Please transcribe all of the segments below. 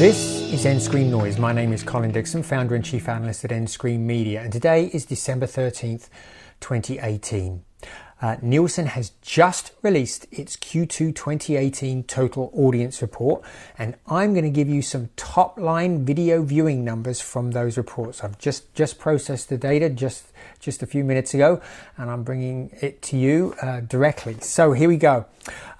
This is End Screen Noise. My name is Colin Dixon, founder and chief analyst at End Screen Media, and today is December 13th, 2018. Nielsen has just released its Q2 2018 total audience report, and I'm going to give you some top line video viewing numbers from those reports. I've just processed the data just a few minutes ago, and I'm bringing it to you directly. So here we go.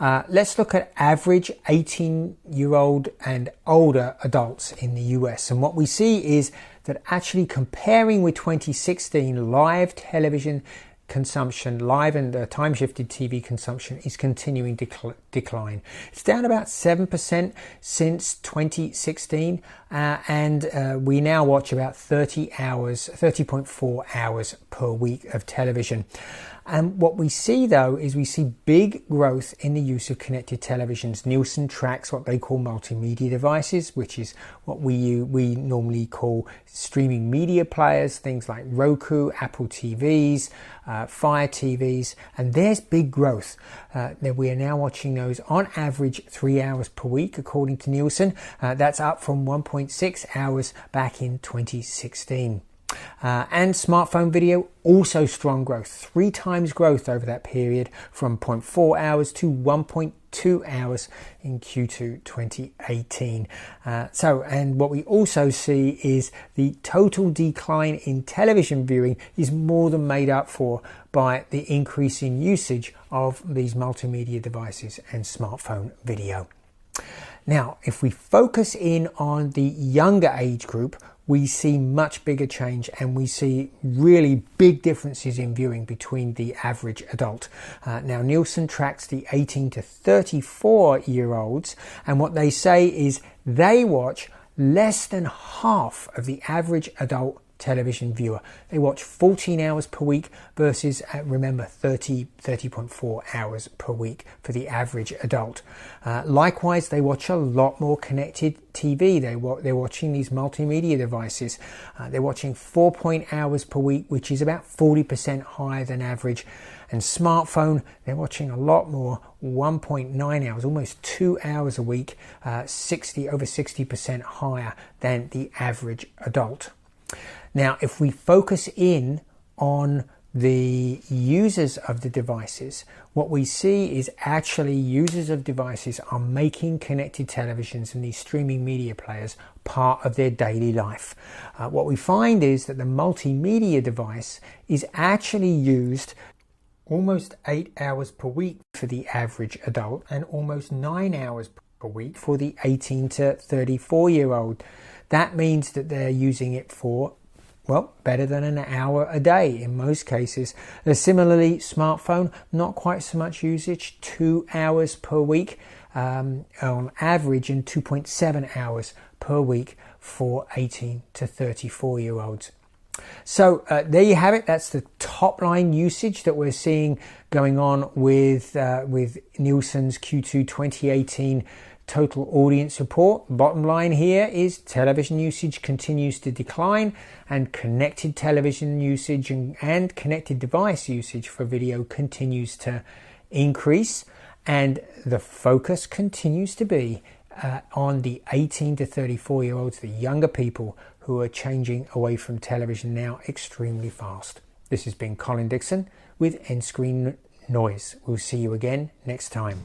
Let's look at average 18-year-old and older adults in the US, and what we see is that actually comparing with 2016, live television consumption, live and time-shifted TV consumption is continuing to decline. It's down about 7% since 2016, and we now watch about 30.4 hours per week of television. And what we see, though, is we see big growth in the use of connected televisions. Nielsen tracks what they call multimedia devices, which is what we normally call streaming media players, things like Roku, Apple TVs, Fire TVs, and there's big growth. We are now watching those on average 3 hours per week, according to Nielsen. That's up from 1.6 hours back in 2016. And smartphone video, also strong growth, 3 times growth over that period, from 0.4 hours to 1.2 hours in Q2 2018. And what we also see is the total decline in television viewing is more than made up for by the increase in usage of these multimedia devices and smartphone video. Now, if we focus in on the younger age group, we see much bigger change, and we see really big differences in viewing between the average adult. Now, Nielsen tracks the 18 to 34-year-olds, and what they say is they watch less than half of the average adult television viewer. They watch 14 hours per week versus, remember, 30.4 hours per week for the average adult. Likewise, they watch a lot more connected TV. They're watching these multimedia devices. They're watching 4 hours per week, which is about 40% higher than average. And smartphone, they're watching a lot more, 1.9 hours, almost 2 hours a week, over 60% higher than the average adult. Now, if we focus in on the users of the devices, what we see is actually users of devices are making connected televisions and these streaming media players part of their daily life. What we find is that the multimedia device is actually used almost 8 hours per week for the average adult and almost 9 hours per week for the 18 to 34-year-old. That means that they're using it for, well, better than an hour a day in most cases. Similarly, smartphone, not quite so much usage, 2 hours per week on average, and 2.7 hours per week for 18 to 34-year-olds. So there you have it. That's the top line usage that we're seeing going on with Nielsen's Q2 2018 total audience report. Bottom line here is television usage continues to decline, and connected television usage and connected device usage for video continues to increase, and the focus continues to be on the 18 to 34-year-olds, the younger people who are changing away from television now extremely fast. This has been Colin Dixon with End Screen Noise. We'll see you again next time.